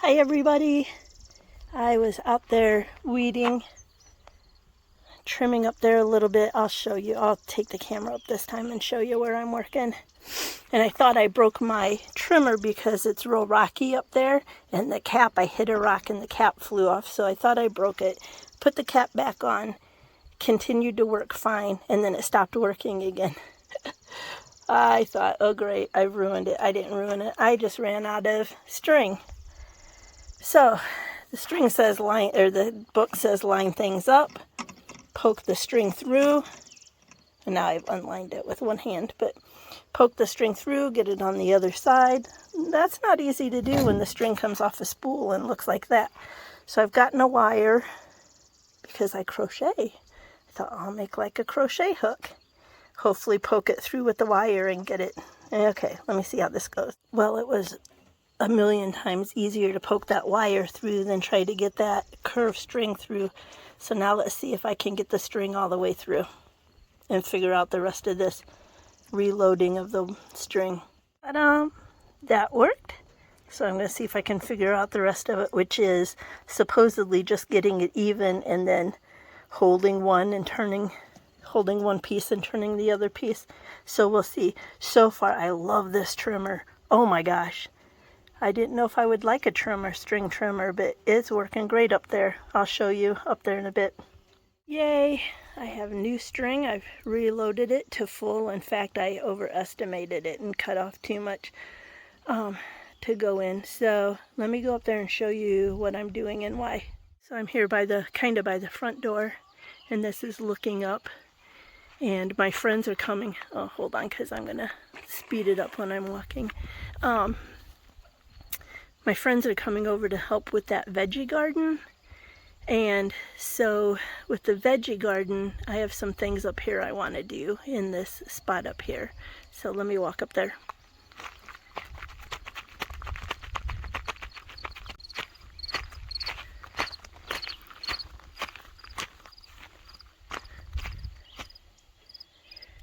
Hi everybody. I was out there weeding, trimming up there a little bit. I'll show you. I'll take the camera up this time and show you where I'm working. And I thought I broke my trimmer because it's real rocky up there, and the cap, I hit a rock and the cap flew off, so I thought I broke it. Put the cap back on, continued to work fine, and then it stopped working again. I thought, oh great, I've ruined it. I didn't ruin it. I just ran out of string. So the string says line, or the book says line things up, poke the string through, and now I've unlined it with one hand, but poke the string through, get it on the other side. That's not easy to do when the string comes off a spool and looks like that. So I've gotten a wire because I crochet. I thought I'll make like a crochet hook. Hopefully poke it through with the wire and get it. Okay, let me see how this goes. Well, it was a million times easier to poke that wire through than try to get that curved string through. So now let's see if I can get the string all the way through and figure out the rest of this reloading of the string. But that worked. So I'm going to see if I can figure out the rest of it, which is supposedly just getting it even and then holding one and turning, holding one piece and turning the other piece. So we'll see. So far, I love this trimmer. Oh my gosh. I didn't know if I would like a trimmer, string trimmer, but it's working great up there. I'll show you up there in a bit. Yay, I have new string. I've reloaded it to full. In fact, I overestimated it and cut off too much to go in. So let me go up there and show you what I'm doing and why. So I'm here by the, kind of by the front door, and this is looking up, and my friends are coming. Oh, hold on, because I'm gonna speed it up when I'm walking. My friends are coming over to help with that veggie garden. And so with the veggie garden, I have some things up here I want to do in this spot up here. So let me walk up there.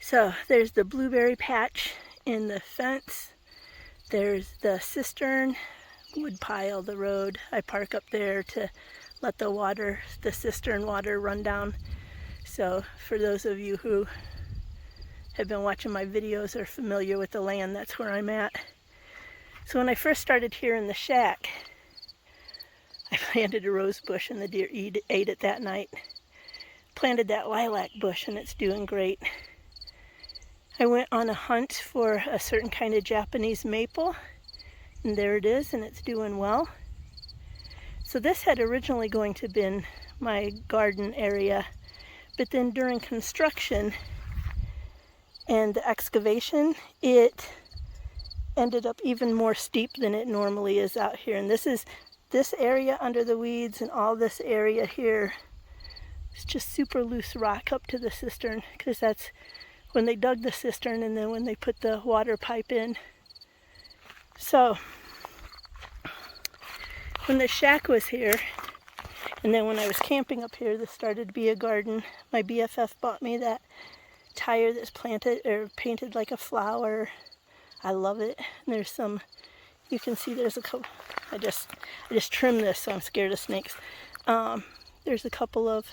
So there's the blueberry patch in the fence. There's the cistern, wood pile, the road. I park up there to let the water, the cistern water run down. So for those of you who have been watching my videos or familiar with the land, that's where I'm at. So when I first started here in the shack, I planted a rose bush and the deer ate it that night. Planted that lilac bush and it's doing great. I went on a hunt for a certain kind of Japanese maple, and there it is, and it's doing well. So this had originally going to been my garden area, but then during construction and the excavation, it ended up even more steep than it normally is out here. And this is this area under the weeds, and all this area here is just super loose rock up to the cistern, because that's when they dug the cistern and then when they put the water pipe in. So when the shack was here, and then when I was camping up here, this started to be a garden. My BFF bought me that tire that's planted or painted like a flower. I love it. And there's some, you can see there's a couple, I just trimmed this, so I'm scared of snakes. There's a couple of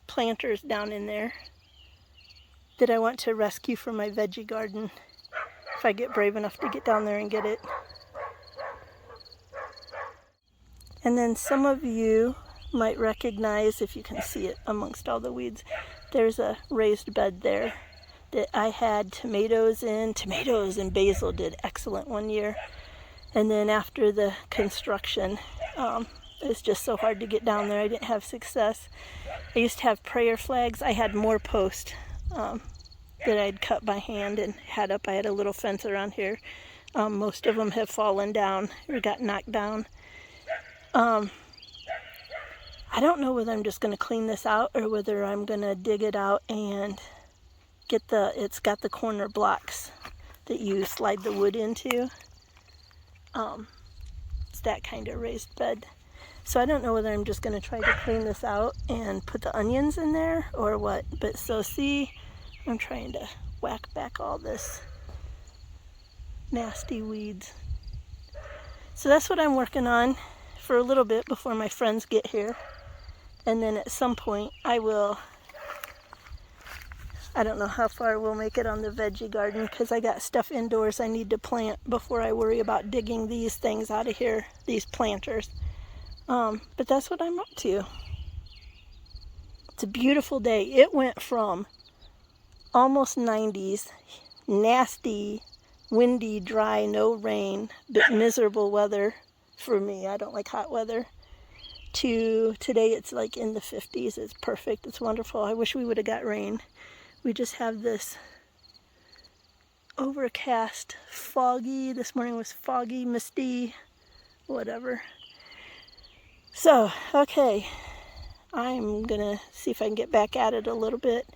planters down in there that I want to rescue for my veggie garden if I get brave enough to get down there and get it. And then some of you might recognize, if you can see it amongst all the weeds, there's a raised bed there that I had tomatoes in. Tomatoes and basil did excellent one year. And then after the construction, it's just so hard to get down there. I didn't have success. I used to have prayer flags. I had more posts that I'd cut by hand and had up. I had a little fence around here. Most of them have fallen down or got knocked down. I don't know whether I'm just going to clean this out or whether I'm going to dig it out and get it's got the corner blocks that you slide the wood into. It's that kind of raised bed. So I don't know whether I'm just going to try to clean this out and put the onions in there or what. But so see, I'm trying to whack back all this nasty weeds. So that's what I'm working on for a little bit before my friends get here. And then at some point I don't know how far we'll make it on the veggie garden, because I got stuff indoors I need to plant before I worry about digging these things out of here, these planters. But that's what I'm up to. It's a beautiful day. It went from almost 90s, nasty, windy, dry, no rain, but miserable weather for me. I don't like hot weather. To today it's like in the 50s. It's perfect. It's wonderful. I wish we would have got rain. We just have this overcast, foggy. This morning was foggy, misty, whatever. So, okay. I'm gonna see if I can get back at it a little bit,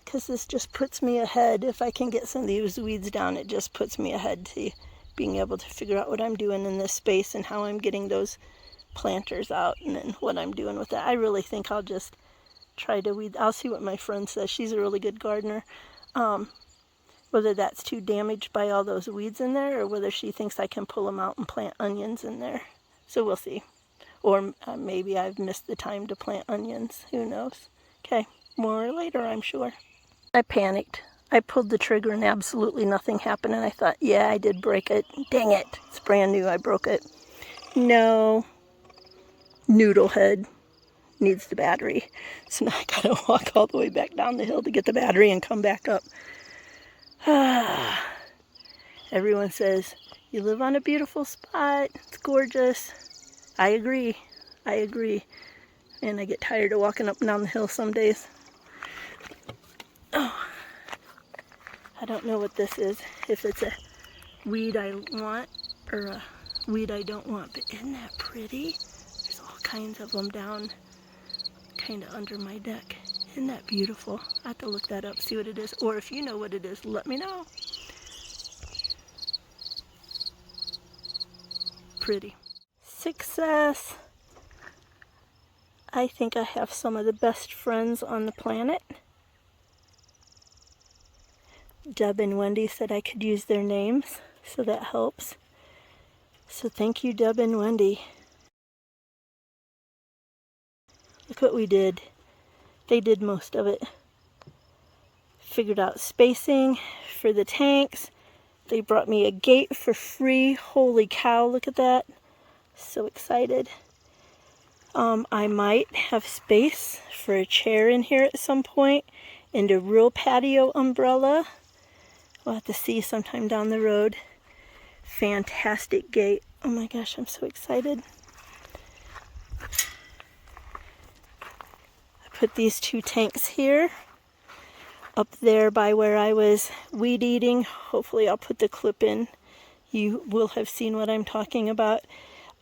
because this just puts me ahead. If I can get some of these weeds down, it just puts me ahead to being able to figure out what I'm doing in this space and how I'm getting those planters out, and then what I'm doing with that. I really think I'll just try to weed. I'll see what my friend says. She's a really good gardener. Whether that's too damaged by all those weeds in there, or whether she thinks I can pull them out and plant onions in there. So we'll see. Or maybe I've missed the time to plant onions. Who knows? Okay, more later, I'm sure. I panicked. I pulled the trigger and absolutely nothing happened. And I thought, yeah, I did break it. Dang it. It's brand new. I broke it. No. Noodle head needs the battery. So now I gotta walk all the way back down the hill to get the battery and come back up. Everyone says, you live on a beautiful spot. It's gorgeous. I agree. I agree. And I get tired of walking up and down the hill some days. Oh, I don't know what this is. If it's a weed I want or a weed I don't want. But isn't that pretty? There's all kinds of them down kind of under my deck. Isn't that beautiful? I have to look that up, see what it is. Or if you know what it is, let me know. Pretty. Success. I think I have some of the best friends on the planet. Deb and Wendy said I could use their names, so that helps. So thank you, Deb and Wendy. Look what we did. They did most of it. Figured out spacing for the tanks. They brought me a gate for free. Holy cow, look at that. So excited. I might have space for a chair in here at some point and a real patio umbrella. We'll have to see sometime down the road. Fantastic gate. Oh my gosh, I'm so excited. I put these two tanks here. Up there by where I was weed eating. Hopefully I'll put the clip in. You will have seen what I'm talking about.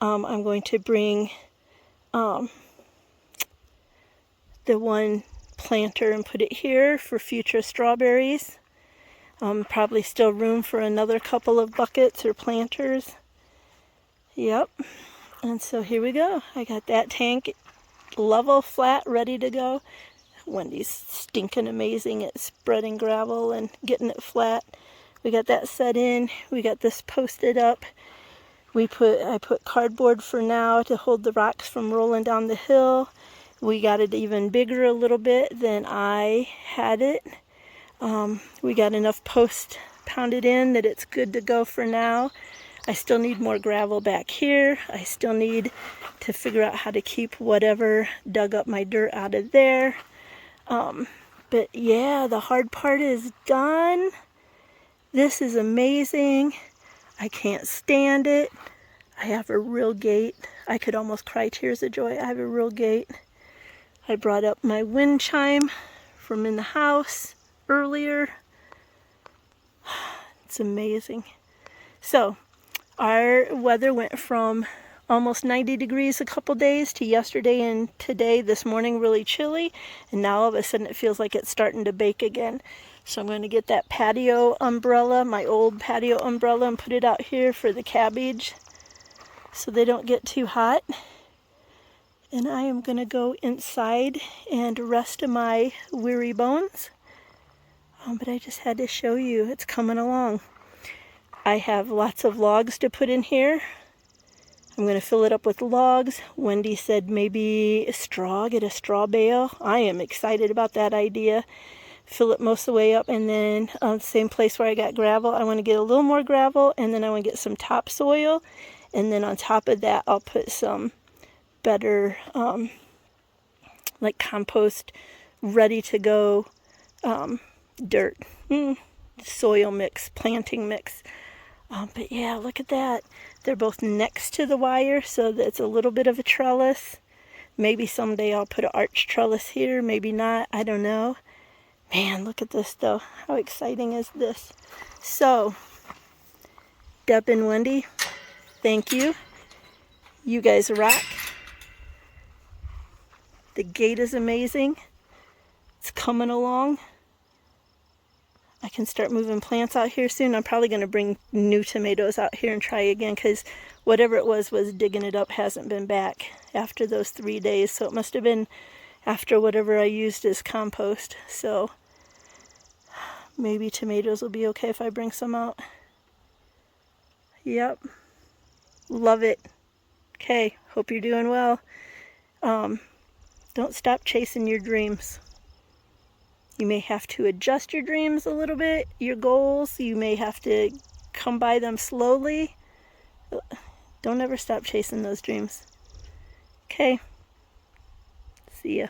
I'm going to bring the one planter and put it here for future strawberries. Probably still room for another couple of buckets or planters. Yep. And so here we go. I got that tank level, flat, ready to go. Wendy's stinking amazing at spreading gravel and getting it flat. We got that set in. We got this posted up. I put cardboard for now to hold the rocks from rolling down the hill. We got it even bigger a little bit than I had it. We got enough posts pounded in that it's good to go for now. I still need more gravel back here. I still need to figure out how to keep whatever dug up my dirt out of there. But yeah, the hard part is done. This is amazing. I can't stand it. I have a real gate. I could almost cry tears of joy. I have a real gate. I brought up my wind chime from in the house earlier. It's amazing. So, our weather went from almost 90 degrees a couple days to yesterday and today, this morning, really chilly. And now all of a sudden it feels like it's starting to bake again. So I'm going to get that patio umbrella, my old patio umbrella, and put it out here for the cabbage so they don't get too hot. And I am going to go inside and rest my weary bones. But I just had to show you, it's coming along. I have lots of logs to put in here. I'm going to fill it up with logs. Wendy said maybe a straw, get a straw bale. I am excited about that idea. Fill it most of the way up, and then same place where I got gravel, I want to get a little more gravel, and then I want to get some topsoil, and then on top of that I'll put some better like compost, ready to go dirt, soil mix, planting mix. But yeah, look at that. They're both next to the wire, so that's a little bit of a trellis. Maybe someday I'll put an arch trellis here, maybe not, I don't know. Man, look at this though. How exciting is this? So, Deb and Wendy, thank you. You guys rock. The gate is amazing. It's coming along. I can start moving plants out here soon. I'm probably going to bring new tomatoes out here and try again, because whatever it was digging it up hasn't been back after those 3 days. So it must have been after whatever I used as compost. So maybe tomatoes will be okay if I bring some out. Yep. Love it. Okay, hope you're doing well. Don't stop chasing your dreams. You may have to adjust your dreams a little bit, your goals. You may have to come by them slowly. Don't ever stop chasing those dreams. Okay. See ya.